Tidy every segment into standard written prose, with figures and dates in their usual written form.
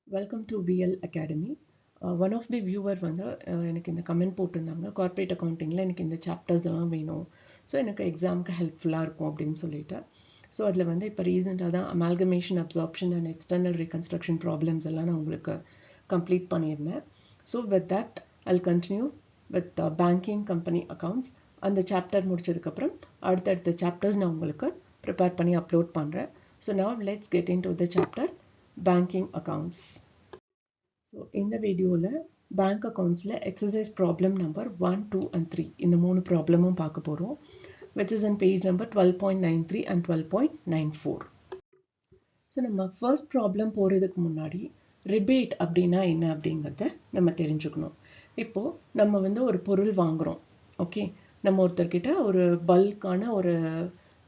Welcome to BL Academy. One of the viewer வந்து எனக்கு இந்த கமெண்ட் போட்டிருந்தாங்க கார்ப்பரேட் அக்கௌண்டிங்கில் எனக்கு இந்த சாப்டர்ஸ் எல்லாம் வேணும் ஸோ எனக்கு எக்ஸாமுக்கு ஹெல்ப்ஃபுல்லாக இருக்கும் அப்படின்னு சொல்லிட்டு ஸோ அதில் வந்து இப்போ ரீசெண்டாக தான் amalgamation absorption and external reconstruction problems எல்லாம் நான் உங்களுக்கு கம்ப்ளீட் பண்ணியிருந்தேன் so with that Jal continue with banking company accounts அந்த சாப்டர் முடிச்சதுக்கப்புறம் அடுத்தடுத்த சாப்டர்ஸ் நான் உங்களுக்கு ப்ரிப்பேர் பண்ணி அப்லோட் பண்ணுறேன் so now let's get in to the chapter banking accounts. So in the video bank accounts exercise problem number 1, 2 and 3 in the மூணு ப்ராப்ளமும் பார்க்க போறோம் which is in page number 12.93 and 12.94. So நம்ம first problem போறதுக்கு முன்னாடி rebate அப்படின்னா என்ன அப்படிங்கறத நம்ம தெரிஞ்சுக்கணும். இப்போ நம்ம வந்து ஒரு பொருள் வாங்குறோம். ஓகே நம்ம ஒருத்தர்கிட்ட ஒரு பல்கான ஒரு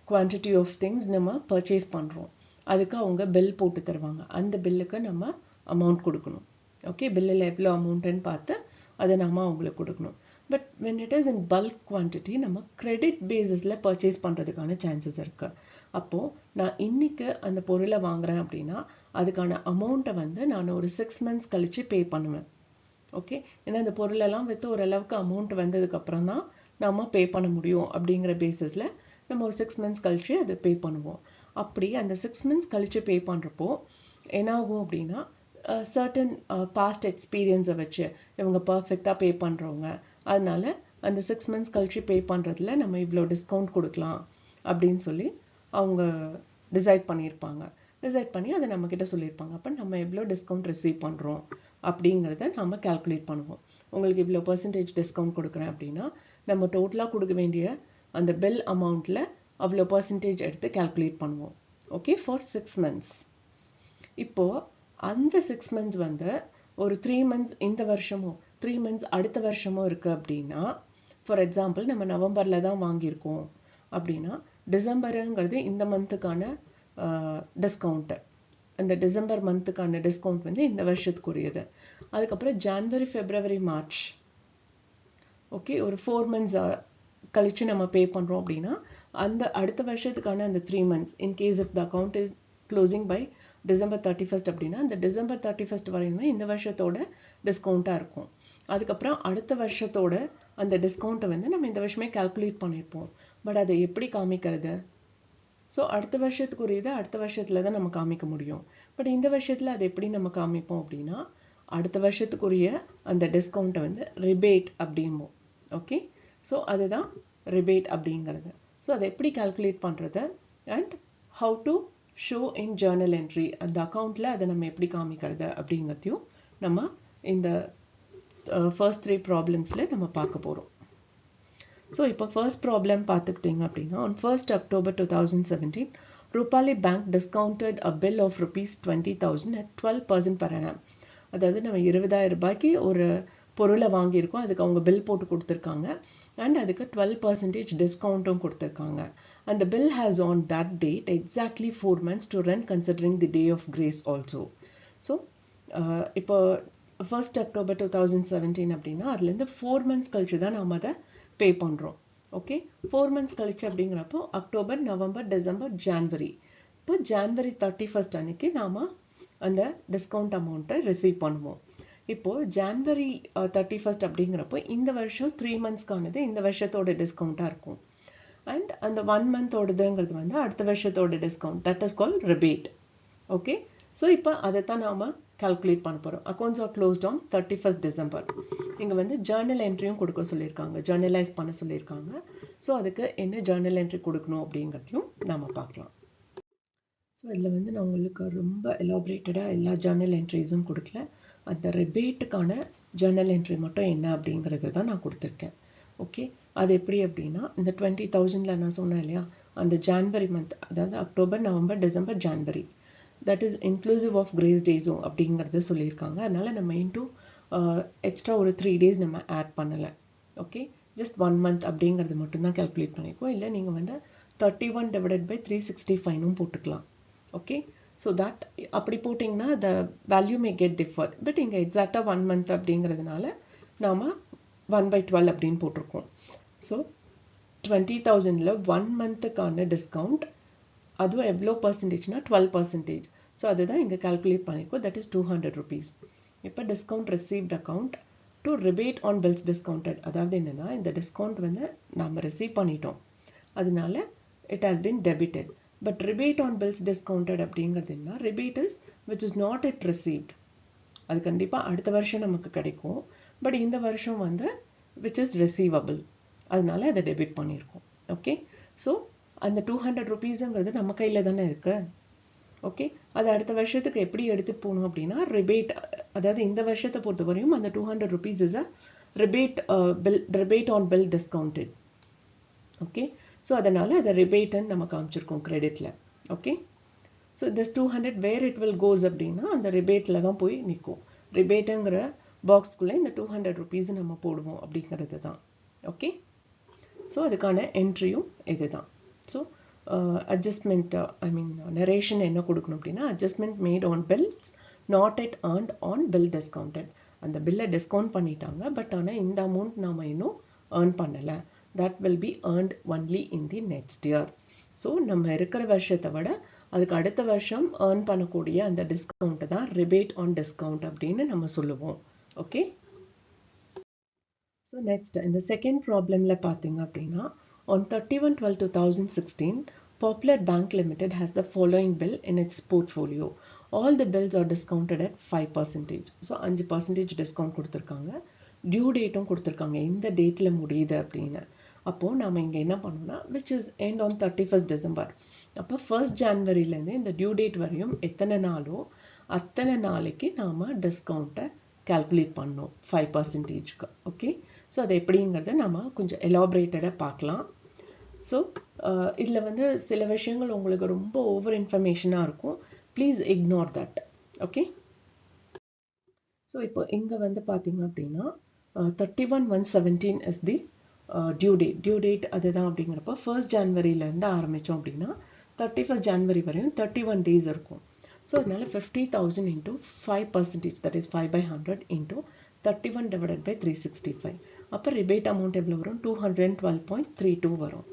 quantity of things நம்ம purchase பண்றோம். அதுக்கு அவங்க பில் போட்டு தருவாங்க அந்த பில்லுக்கு நம்ம அமௌண்ட் கொடுக்கணும் ஓகே பில்லில் எவ்வளோ அமௌண்ட்டுன்னு பார்த்து அதை நம்ம அவங்களுக்கு கொடுக்கணும் but when it is in bulk quantity நம்ம கிரெடிட் பேசிஸில் பர்ச்சேஸ் பண்ணுறதுக்கான சான்சஸ் இருக்குது அப்போது நான் இன்னைக்கு அந்த பொருளை வாங்குறேன் அப்படின்னா அதுக்கான அமௌண்ட்டை வந்து நான் ஒரு 6 months கழித்து பே பண்ணுவேன் ஓகே ஏன்னா இந்த பொருளெல்லாம் விற்று ஓரளவுக்கு அமௌண்ட் வந்ததுக்கப்புறம் தான் நம்ம பே பண்ண முடியும் அப்படிங்கிற பேசிஸில் நம்ம ஒரு 6 months கழிச்சு அதை பே பண்ணுவோம் அப்படி அந்த 6 months கழிச்சு பே பண்ணுறப்போ என்ன ஆகும் அப்படின்னா சர்டன் பாஸ்ட் எக்ஸ்பீரியன்ஸை வச்சு இவங்க பர்ஃபெக்டாக பே பண்ணுறவங்க அதனால அந்த 6 months கழிச்சு பே பண்ணுறதுல நம்ம இவ்வளோ டிஸ்கவுண்ட் கொடுக்கலாம் அப்படின்னு சொல்லி அவங்க டிசைட் பண்ணியிருப்பாங்க டிசைட் பண்ணி அதை நம்மக்கிட்ட சொல்லியிருப்பாங்க அப்போ நம்ம எவ்வளோ டிஸ்கவுண்ட் ரிசீவ் பண்ணுறோம் அப்படிங்கிறத நம்ம கால்குலேட் பண்ணுவோம் உங்களுக்கு இவ்வளோ பர்சன்டேஜ் டிஸ்கவுண்ட் கொடுக்குறேன் அப்படின்னா நம்ம டோட்டலாக கொடுக்க வேண்டிய அந்த பில் அமௌண்ட்டில் அவ்வளோ பர்சன்டேஜ் எடுத்து கால்குலேட் பண்ணுவோம் ஓகே ஃபார் 6 months இப்போ அந்த 6 months வந்து ஒரு 3 months இந்த வருஷமும் 3 months அடுத்த வருஷமும் இருக்குது அப்படின்னா ஃபார் எக்ஸாம்பிள் நம்ம நவம்பரில் தான் வாங்கியிருக்கோம் அப்படின்னா டிசம்பருங்கிறது இந்த மந்த்துக்கான டிஸ்கவுண்ட்டு அந்த டிசம்பர் மந்த்துக்கான டிஸ்கவுண்ட் வந்து இந்த வருஷத்துக்குரியது அதுக்கப்புறம் ஜான்வரி ஃபெப்ரவரி மார்ச் ஓகே ஒரு 4 months கழிச்சு நம்ம பே பண்ணுறோம் அப்படின்னா அந்த அடுத்த வருஷத்துக்கான அந்த 3 months in case if the account is closing by December 31st அப்படின்னா அந்த December 31st வரையுமே இந்த வருஷத்தோட டிஸ்கவுண்ட்டாக இருக்கும் அதுக்கப்புறம் அடுத்த வருஷத்தோட அந்த டிஸ்கவுண்ட்டை வந்து நம்ம இந்த வருஷமே கால்குலேட் பண்ணியிருப்போம் பட் அதை எப்படி காமிக்கிறது ஸோ அடுத்த வருஷத்துக்குரியதை அடுத்த வருஷத்துல தான் நம்ம காமிக்க முடியும் பட் இந்த வருஷத்தில் அதை எப்படி நம்ம காமிப்போம் அப்படின்னா அடுத்த வருஷத்துக்குரிய அந்த டிஸ்கவுண்ட்டை வந்து ரிபேட் அப்படிம்போம் ஓகே ஸோ அதுதான் ரிபேட் அப்படிங்கிறது ஸோ அதை எப்படி கால்குலேட் பண்ணுறது and how to show in Journal entry அந்த அக்கௌண்ட்டில் அதை நம்ம எப்படி காமிக்கிறது அப்படிங்கிறதையும் நம்ம இந்த ஃபர்ஸ்ட் 3 ப்ராப்ளம்ஸில் நம்ம பார்க்க போகிறோம் ஸோ இப்போ ஃபர்ஸ்ட் ப்ராப்ளம் பார்த்துக்கிட்டிங்க அப்படின்னா on 1st October 2017 Rupali Bank discounted a bill of rupees 20,000 at 12% per annum அதாவது நம்ம 20,000 ரூபாய்க்கு ஒரு பொருளை வாங்கியிருக்கோம் அதுக்கு அவங்க பில் போட்டு கொடுத்துருக்காங்க அண்ட் அதுக்கு 12% டிஸ்கவுண்ட்டும் கொடுத்துருக்காங்க and the bill has on that date exactly 4 months to run considering the day of grace also so இப்போ 1st October 2017 அப்படின்னா அதுலேருந்து 4 months கழிச்சு தான் நம்ம அதை பே பண்ணுறோம் ஓகே 4 months கழிச்சு அப்படிங்கிறப்போ அக்டோபர் நவம்பர் டிசம்பர் ஜான்வரி இப்போ ஜான்வரி 31st அன்னைக்கு நாம் அந்த டிஸ்கவுண்ட் அமௌண்ட்டை ரிசீவ் பண்ணுவோம் இப்போ ஜான்வரி 31st அப்படிங்கிறப்போ இந்த வருஷம் 3 monthsக்கானது இந்த வருஷத்தோட டிஸ்கவுண்ட்டாக இருக்கும் அண்ட் அந்த 1 monthோடதுங்கிறது வந்து அடுத்த வருஷத்தோட discount that is call rebate okay so இப்போ அதை தான் நாம் கால்குலேட் பண்ண போகிறோம் accounts are closed on 31st December இங்கே வந்து ஜேர்னல் என்ட்ரியும் கொடுக்க சொல்லியிருக்காங்க ஜேர்னலைஸ் பண்ண சொல்லியிருக்காங்க ஸோ அதுக்கு என்ன ஜேர்னல் என்ட்ரி கொடுக்கணும் அப்படிங்கிறதையும் நாம் பார்க்கலாம் ஸோ இதில் வந்து நான் உங்களுக்கு ரொம்ப எலாபரேட்டடாக எல்லா ஜேர்னல் என்ட்ரிஸும் கொடுக்கல அந்த ரிபேட்டுக்கான ஜேர்னல் என்ட்ரி மட்டும் என்ன அப்படிங்கிறது தான் நான் கொடுத்துருக்கேன் ஓகே அது எப்படி அப்படின்னா இந்த 20,000ல் நான் சொன்னேன் இல்லையா அந்த ஜான்வரி மந்த் அதாவது October November December January that is inclusive of grace டேஸும் அப்படிங்கிறத சொல்லியிருக்காங்க அதனால் நம்ம இன்டூ எக்ஸ்ட்ரா ஒரு 3 days நம்ம ஆட் பண்ணலை ஓகே ஜஸ்ட் 1 month அப்படிங்கிறது மட்டும்தான் கால்குலேட் பண்ணியிருக்கோம் இல்லை நீங்கள் வந்து 31 divided by 365 போட்டுக்கலாம் ஓகே ஸோ தட் அப்படி போட்டிங்கன்னா the value May get differ but இங்கே எக்ஸாக்டாக 1 month அப்படிங்கிறதுனால நாம் 1/12 அப்படின்னு போட்டிருக்கோம் ஸோ 20,000ல் 1 monthக்கான டிஸ்கவுண்ட் அதுவும் எவ்வளோ பர்சன்டேஜ்னா 12%. ஸோ அதுதான் இங்கே கால்குலேட் பண்ணியிருக்கோம். That is 200 rupees. இப்போ discount received account to rebate on bills discounted. அதாவது என்னென்னா இந்த டிஸ்கவுண்ட் வந்து நம்ம ரிசீவ் பண்ணிட்டோம், அதனால it has been debited. But rebate on bills discounted அப்படிங்கிறது என்ன? Rebate is which is not it received. அது கண்டிப்பாக அடுத்த வருஷம் நமக்கு கிடைக்கும், பட் இந்த வருஷம் வந்து விச் இஸ் ரிசீவபிள், அதனால அதை டெபிட் பண்ணியிருக்கோம். ஓகே, ஸோ அந்த 200 rupeesங்கிறது நம்ம கையில் தானே இருக்கு. ஓகே, அது அடுத்த வருஷத்துக்கு எப்படி எடுத்துகிட்டு போகணும் அப்படின்னா ரிபேட், அதாவது இந்த வருஷத்தை பொறுத்த வரையும் அந்த 200 rupees is a rebate on bill discounted. Okay, so அதனால அதை ரிபேட்டுன்னு நம்ம காமிச்சிருக்கோம் கிரெடிட்டில். Okay, so this 200 where it will goes அப்படின்னா அந்த ரிபேட்டில் தான் போய் நிற்கும். ரிபேட்டுங்கிற பாக்ஸ்குள்ளே இந்த 200 rupees நம்ம போடுவோம் அப்படிங்கிறது தான். ஓகே, ஸோ அதுக்கான என்ட்ரியும் இது தான். So adjustment, I mean narration என்ன கொடுக்கணும் அப்படின்னா adjustment made on bills not yet earned on bill discounted. அந்த பில்லை டிஸ்கவுண்ட் பண்ணிட்டாங்க, பட் ஆனால் இந்த அமௌண்ட் நாம் இன்னும் ஏர்ன் பண்ணலை. That will be earned only in the next year. So நம்ம இருக்கிற வருஷத்தை விட அதுக்கு அடுத்த வருஷம் ஏர்ன் பண்ணக்கூடிய அந்த டிஸ்கவுண்ட்டை தான் ரிபேட் ஆன் டிஸ்கவுண்ட் அப்படின்னு நம்ம சொல்லுவோம். ஓகே, ஸோ நெக்ஸ்ட் இந்த செகண்ட் ப்ராப்ளமில் பார்த்தீங்க அப்படின்னா on 31/12/2016 Popular Bank Limited has the following bill in its portfolio. All the bills are discounted at 5%. So 5% discount கொடுத்துருக்காங்க, டியூ டேட்டும் கொடுத்துருக்காங்க, இந்த டேட்டில் முடியுது அப்படின்னு. அப்போது நாம் இங்கே என்ன பண்ணோம்னா which is end on 31st December. அப்போ 1st Januaryலேருந்து இந்த டியூ டேட் வரையும் எத்தனை நாளோ அத்தனை நாளைக்கு நாம் டிஸ்கவுண்ட்டை கால்குலேட் பண்ணோம் 5%க்கு. ஓகே, ஸோ அது எப்படிங்கிறத நம்ம கொஞ்சம் எலாபரேட்டடாக பார்க்கலாம். ஸோ இதில் வந்து சில விஷயங்கள் உங்களுக்கு ரொம்ப ஓவர் இன்ஃபர்மேஷனாக இருக்கும், please ignore that. Okay, so இப்போ இங்கே வந்து பார்த்தீங்க அப்படின்னா 31/1/17 இஸ் தி டியூ டேட் அதுதான். அப்படிங்கிறப்போ 1st Januaryலேருந்து ஆரம்பித்தோம் அப்படின்னா 31st January வரையும் 31 days இருக்கும். ஸோ அதனால 50,000 into 5%, that is 5/100 into 31 divided by 365. அப்போ ரிபேட் அமௌண்ட் எவ்வளோ வரும்? 212.32 வரும்.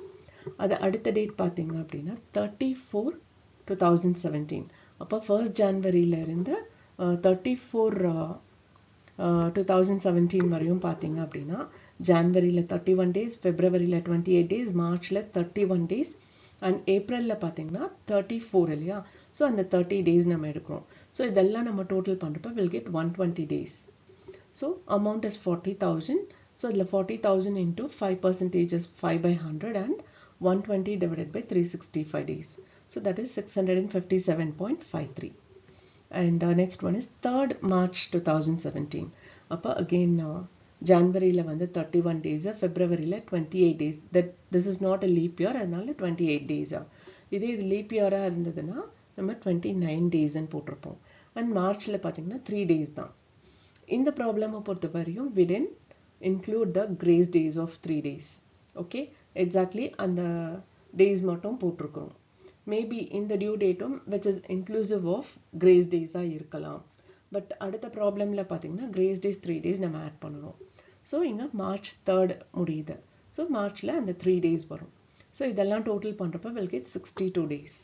அது அடுத்த டேட் பார்த்தீங்க அப்படின்னா 34/2017. அப்போ 1st Januaryலேருந்து 34/2017 வரையும் பார்த்தீங்க அப்படின்னா ஜான்வரியில் 31 days, ஃபெப்ரவரியில் 28 days, மார்ச்சில் 31 days அண்ட் ஏப்ரலில் பார்த்தீங்கன்னா 34 இல்லையா? ஸோ அந்த 30 days நம்ம எடுக்கிறோம். ஸோ இதெல்லாம் நம்ம டோட்டல் பண்ணுறப்ப will get 120 days. So amount is 40,000. So இதில் 40,000 into 5% is 5/100 and 120 divided by 365 days. So that is 657.53. And next one is 3rd March 2017. அப்போ அகெயின் ஜான்வரியில் வந்து 31 days, ஃபெப்ரவரியில் 28 days. This is not a leap year, அதனால 28 days. இதே இது leaf இயராக இருந்ததுன்னா நம்ம 29 daysன்னு போட்டிருப்போம். And மார்ச்சில் பார்த்தீங்கன்னா 3 days தான். இந்த ப்ராப்ளமை பொறுத்த வரையும் we didn't include the grace days of 3 days. Okay, exactly அந்த டேஸ் மட்டும் போட்டிருக்கிறோம். மேபி இந்த டியூ டேட்டும் which is inclusive of grace டேஸாக இருக்கலாம். பட் அடுத்த ப்ராப்ளமில் பார்த்தீங்கன்னா கிரேஸ் டேஸ் 3 days நம்ம ஆட் பண்ணணும். ஸோ இங்கே March 3rd முடியுது. ஸோ மார்ச்சில் அந்த 3 days வரும். ஸோ இதெல்லாம் டோட்டல் பண்ணுறப்ப will get 62 days.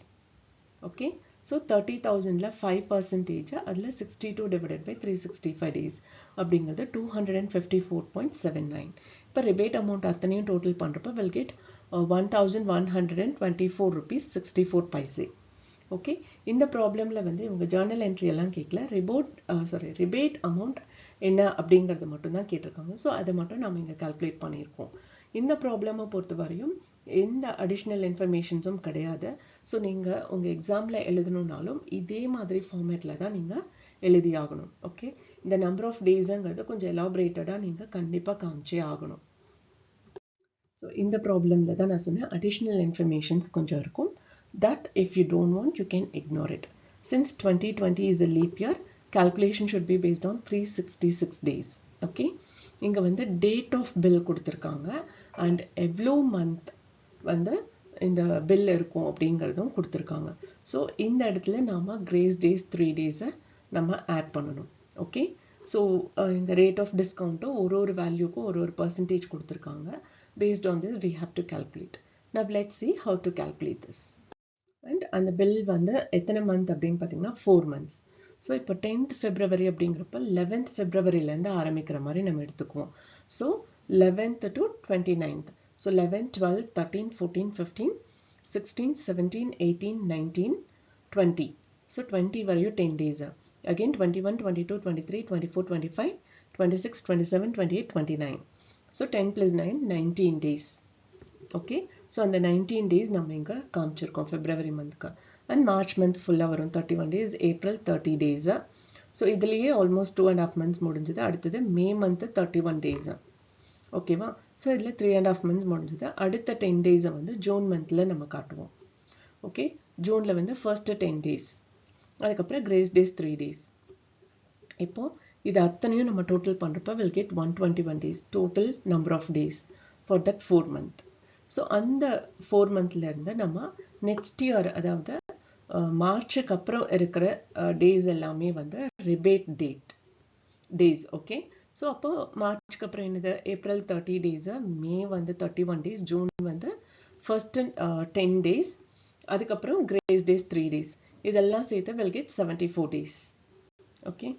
Okay, so 30,000ல் 5%, அதில் 62 divided by 365 days அப்படிங்கிறது 254.79. இப்போ ரிபேட் அமௌண்ட் அத்தனையும் டோட்டல் பண்ணுறப்ப will get 1,124 rupees 64 paise. Okay, இந்த ப்ராப்ளமில் வந்து இவங்க ஜேர்னல் என்ட்ரி எல்லாம் கேட்கல, ரிபேட் அமௌண்ட் என்ன அப்படிங்கிறது மட்டும்தான் கேட்டிருக்காங்க. ஸோ அதை மட்டும் நம்ம இங்கே கால்குலேட் பண்ணியிருக்கோம். இந்த ப்ராப்ளமை பொறுத்த வரையும் எந்த அடிஷ்னல் இன்ஃபர்மேஷன்ஸும் கிடையாது. ஸோ நீங்கள் உங்கள் எக்ஸாமில் எழுதணுன்னாலும் இதே மாதிரி ஃபார்மேட்டில் தான் நீங்கள் எழுதி ஆகணும். ஓகே, இந்த நம்பர் ஆஃப் டேஸுங்கிறது கொஞ்சம் எலாபரேட்டடாக நீங்கள் கண்டிப்பாக காமிச்சே ஆகணும். ஸோ இந்த ப்ராப்ளமில் தான் நான் சொன்னேன் அடிஷ்னல் இன்ஃபர்மேஷன்ஸ் கொஞ்சம் இருக்கும். That if you don't want, you can ignore it. Since 2020 is a leap year, calculation should be based on 366 days. Okay, இங்க வந்து date of bill கொடுத்திருக்காங்க and எவ்வளோ month வந்து இந்த bill இருக்கும் அப்படிங்கிறதும் கொடுத்திருக்காங்க. ஸோ இந்த இடத்துல நாம grace days 3 days நம்ம ஆட் பண்ணணும். ஓகே, ஸோ இங்க rate of discount ஒரு வேல்யூக்கும் ஒரு percentage கொடுத்திருக்காங்க. Based on this we have to calculate. Now let's see how to calculate this. And அந்த பில் வந்து எத்தனை மந்த் அப்படின்னு பார்த்தீங்கன்னா 4 months. ஸோ இப்போ 10th February அப்படிங்கிறப்ப 11th Februaryலேருந்து ஆரம்பிக்கிற மாதிரி நம்ம எடுத்துக்குவோம். So 11th to 29th. So 11, 12, 13, 14, 15, 16, 17, 18, 19, 20. So 20 வரையும் 10 days. Again 21, 22, 23, 24, 25, 26, 27, 28, 29. So 10 plus 9, 19 days. Okay, so அந்த 19 days நம்ம இங்கே காமிச்சிருக்கோம் ஃபெப்ரவரி மந்த்க்கு. அண்ட் மார்ச் மந்த் ஃபுல்லாக வரும் 31 days, ஏப்ரல் 30 days. ஸோ இதுலேயே ஆல்மோஸ்ட் 2.5 months முடிஞ்சுது. அடுத்தது மே மந்த்து 31 days. ஓகேவா? ஸோ இதில் 3.5 months முடிஞ்சுது. அடுத்த 10 days வந்து ஜூன் மந்தில் நம்ம காட்டுவோம். ஓகே, ஜூனில் வந்து ஃபர்ஸ்ட்டு 10 days, அதுக்கப்புறம் கிரேஸ் டேஸ் 3 days. இப்போ இது அத்தனையும் நம்ம டோட்டல் பண்ணுறப்ப will get 121 days total number of days for that 4 month. ஸோ அந்த 4 monthலேருந்து நம்ம நெக்ஸ்ட் இயர், அதாவது மார்ச்சுக்கு அப்புறம் இருக்கிற டேஸ் எல்லாமே வந்து ரிபேட் டேஸ். ஓகே, ஸோ அப்போ மார்ச்சுக்கு அப்புறம் என்னது, ஏப்ரல் 30 days, மே வந்து 31 days, ஜூன் வந்து ஃபர்ஸ்ட் 10 days, அதுக்கப்புறம் கிரேஸ் டேஸ் 3 days. இதெல்லாம் சேர்த்து will get 74 days. Okay,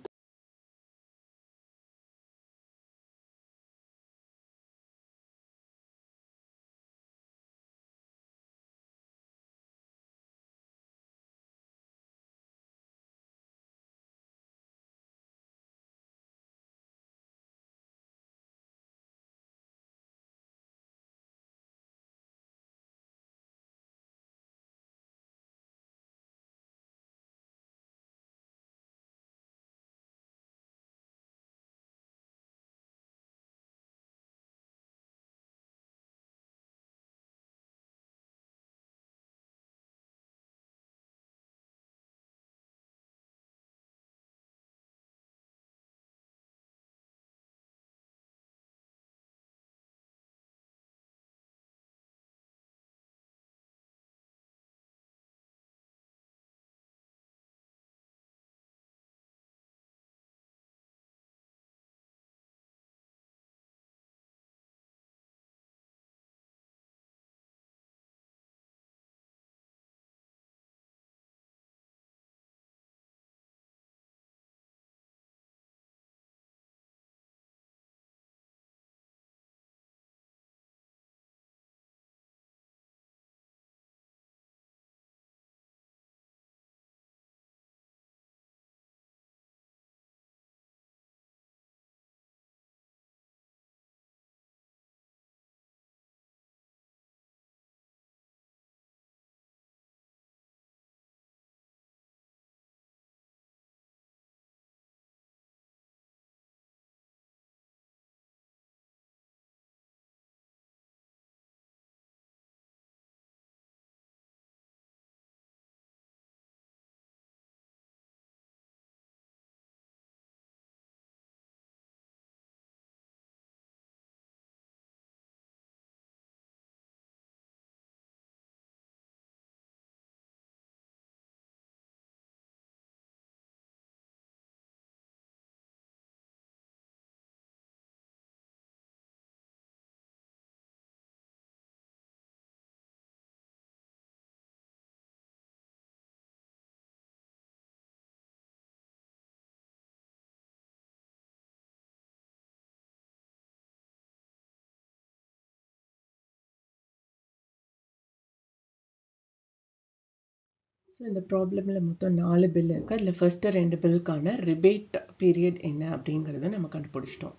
so இந்த ப்ராப்ளமில் மொத்தம் 4 பில் இருக்குது. அதில் ஃபர்ஸ்ட்டு 2 பில்லுக்கான ரிபேட் பீரியட் என்ன அப்படிங்கிறத நம்ம கண்டுபிடிச்சிட்டோம்.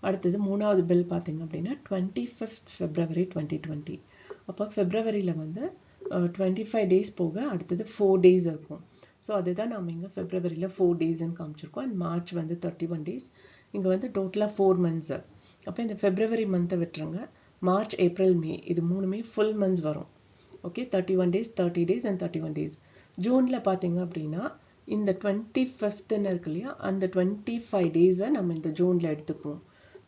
அடுத்தது 3வது பில் பார்த்திங்க அப்படின்னா 25th February 2020. அப்போ ஃபெப்ரவரியில் வந்து 25 days போக அடுத்தது 4 days இருக்கும். ஸோ அதுதான் நம்ம இங்கே ஃபெப்ரவரியில் 4 daysன்னு காமிச்சிருக்கோம். அண்ட் மார்ச் வந்து 31 days. இங்கே வந்து டோட்டலாக 4 months. அப்போ இந்த ஃபெப்ரவரி மந்த்தை விட்டுருங்க. மார்ச், ஏப்ரல், மே இது 3மே ஃபுல் மந்த்ஸ் வரும். Okay, 31 days, 30 days and 31 days. ஜூனில் பார்த்தீங்க அப்படின்னா இந்த 25th இருக்கு இல்லையா, அந்த 25 days நம்ம இந்த ஜூனில் எடுத்துக்குவோம்.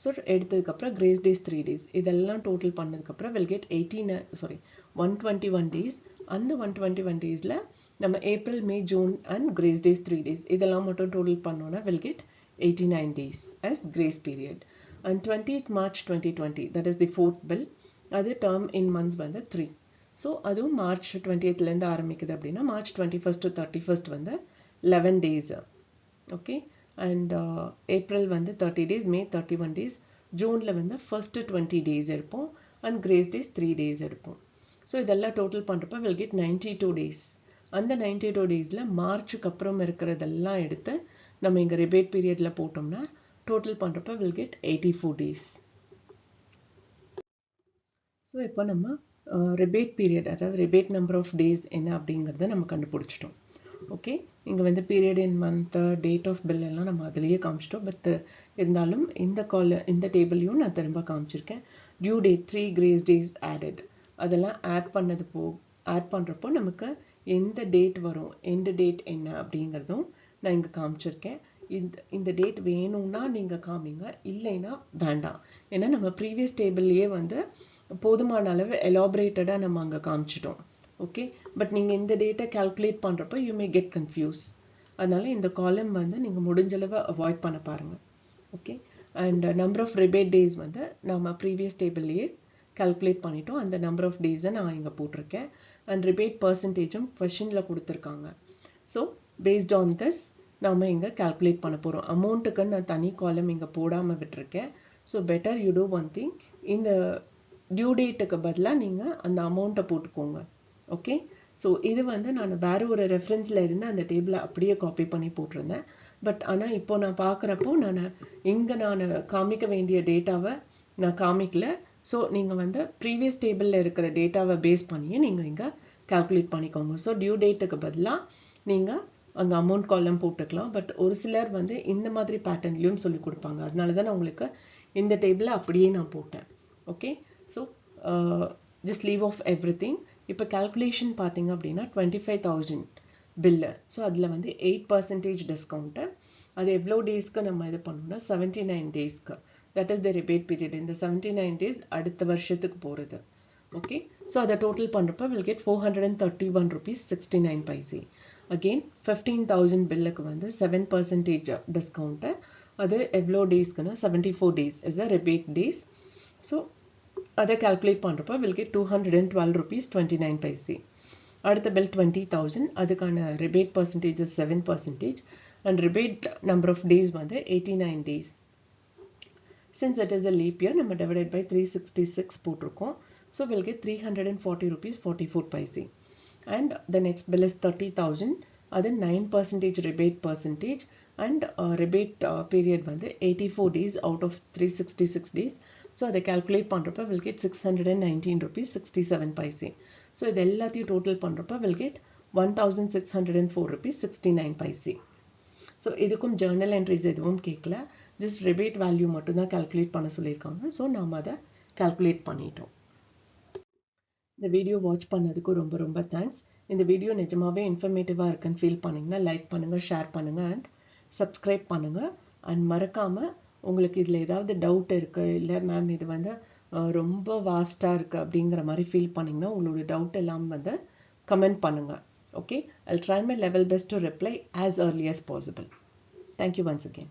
ஸோ எடுத்ததுக்கப்புறம் கிரேஸ் டேஸ் 3 days இதெல்லாம் டோட்டல் பண்ணதுக்கப்புறம் வில் கெட் 121 days. அந்த 121 daysல நம்ம April, May, June and grace days 3 days இதெல்லாம் மட்டும் டோட்டல் பண்ணோன்னா will get 89 days as grace period. And 20th March 2020, that is the 4th bill, அது term in months வந்து 3. So அதுவும் மார்ச் 20th ஆரம்பிக்குது அப்படின்னா மார்ச் 21st to 31st வந்து 11 days. Okay, and April வந்து 30 days, மே 31 days, ஜூனில் வந்து first 20 days எடுப்போம் and grace days 3 days எடுப்போம். ஸோ இதெல்லாம் டோட்டல் பண்ணுறப்ப வில் கெட் 92 days. அந்த 92 daysல மார்ச்சுக்கு அப்புறம் இருக்கிறதெல்லாம் எடுத்து நம்ம இங்கே ரிபேட் பீரியடில் போட்டோம்னா டோட்டல் பண்ணுறப்ப வில் கெட் 84 days. ஸோ இப்போ நம்ம ரிபேட் பீரியட், அதாவது ரிபேட் நம்பர் ஆஃப் டேஸ் என்ன அப்படிங்கிறத நம்ம கண்டுபிடிச்சிட்டோம். ஓகே, இங்கே வந்து period in month, date of bill எல்லாம் நம்ம அதிலேயே காமிச்சிட்டோம். பட் இருந்தாலும் இந்த டேபிளையும் நான் திரும்ப காமிச்சிருக்கேன். Due date 3 grace days added, அதெல்லாம் ஆட் பண்ணுறப்போ நமக்கு எந்த டேட் வரும், எந்த டேட் என்ன அப்படிங்கிறதும் நான் இங்கே காமிச்சிருக்கேன். இந்த டேட் வேணும்னா நீங்கள் காமிங்க, இல்லைன்னா வேண்டாம். ஏன்னா நம்ம ப்ரீவியஸ் டேபிள்லேயே வந்து போதுமான அளவு எலாபரேட்டடாக நம்ம அங்கே காமிச்சிட்டோம். ஓகே, பட் நீங்கள் இந்த டேட்டை கால்குலேட் பண்ணுறப்போ யூ மே கெட் கன்ஃபியூஸ். அதனால இந்த காலம் வந்து நீங்கள் முடிஞ்சளவு அவாய்ட் பண்ண பாருங்கள். Okay, and number of rebate days வந்து நம்ம ப்ரீவியஸ் டேபிள்லேயே கால்குலேட் பண்ணிட்டோம். அந்த நம்பர் ஆஃப் டேஸை நான் இங்கே போட்டிருக்கேன். அண்ட் ரிபேட் பர்சன்டேஜும் கொஷினில் கொடுத்துருக்காங்க. ஸோ பேஸ்ட் ஆன் திஸ் நாம் இங்கே கால்குலேட் பண்ண போகிறோம். அமௌண்ட்டுக்கு நான் தனி காலம் இங்கே போடாமல் விட்டுருக்கேன். So better you do one thing, இந்த டியூ டேட்டுக்கு பதிலாக நீங்கள் அந்த அமௌண்ட்டை போட்டுக்கோங்க. ஓகே, ஸோ இது வந்து நான் வேறு ஒரு ரெஃபரன்ஸில் இருந்து அந்த டேபிளை அப்படியே காப்பி பண்ணி போட்டிருந்தேன். பட் ஆனால் இப்போ நான் பார்க்குறப்போ இங்கே நான் காமிக்க வேண்டிய டேட்டாவை நான் காமிக்கல. ஸோ நீங்கள் வந்து ப்ரீவியஸ் டேபிளில் இருக்கிற டேட்டாவை பேஸ் பண்ணியே நீங்கள் இங்கே கால்குலேட் பண்ணிக்கோங்க. ஸோ டியூ டேட்டுக்கு பதிலாக நீங்கள் அங்கே அமௌண்ட் காலம் போட்டுக்கலாம். பட் ஒரு சிலர் வந்து இந்த மாதிரி பேட்டர்ன்லையும் சொல்லி கொடுப்பாங்க. அதனால தான் நான் உங்களுக்கு இந்த டேபிளை அப்படியே நான் போட்டேன். Okay, so just leave off everything. இப்போ கால்குலேஷன் பார்த்தீங்க அப்படின்னா 25,000 பில்லு. ஸோ அதில் வந்து 8% டிஸ்கவுண்ட்டு. அது எவ்வளோ டேஸ்க்கு நம்ம இது பண்ணோம்னா 79 டேஸ்க்கு. That is the rebate period. இந்த 79 டேஸ் அடுத்த வருஷத்துக்கு போகிறது. ஓகே, ஸோ அதை டோட்டல் பண்ணுறப்ப will get 431 rupees 69 paise. Again 15,000 பில்லுக்கு வந்து 7% டிஸ்கவுண்ட்டு. அது எவ்வளோ டேஸ்க்குன்னா 74 days is a rebate days. So அதை கால்குலேட் பண்ணுறப்ப வில் கெட் 212 rupees 29 paise. அடுத்த பில் 20,000, அதுக்கான rebate percentages 7% and rebate number of days வந்து 89 days. Since it is a leap year, நம்ம divided by 366 போட்டிருக்கோம். So we'll get 340 rupees 44 paise. And the next bill is 30,000. அது 9% rebate percentage and rebate period வந்து 84 days out of 366 days. So அதை calculate பண்ணுறப்ப will get 619 rupees 67 paise. So இது எல்லாத்தையும் total பண்ணுறப்ப will get 1,604 rupees 69 paise. So இதுக்கும் Journal entries எதுவும் கேட்கல, ஜஸ்ட் ரிபேட் வேல்யூ மட்டும்தான் கால்குலேட் பண்ண சொல்லியிருக்காங்க. ஸோ நாம் அதை கால்குலேட் பண்ணிட்டோம். இந்த வீடியோ வாட்ச் பண்ணதுக்கு ரொம்ப ரொம்ப தேங்க்ஸ். இந்த வீடியோ நிஜமாவே இன்ஃபர்மேட்டிவாக இருக்குன்னு ஃபீல் பண்ணிங்கன்னா லைக் பண்ணுங்கள், ஷேர் பண்ணுங்கள் அண்ட் சப்ஸ்கிரைப் பண்ணுங்கள். அண்ட் மறக்காமல் உங்களுக்கு இதில் ஏதாவது டவுட் இருக்குது, இல்லை மேம் இது வந்து ரொம்ப வாஸ்ட்டாக இருக்குது அப்படிங்கிற மாதிரி ஃபீல் பண்ணிங்கன்னா உங்களோட டவுட் எல்லாம் வந்து கமெண்ட் பண்ணுங்கள். Okay, I'll try my level best to reply as early as possible. Thank you once again.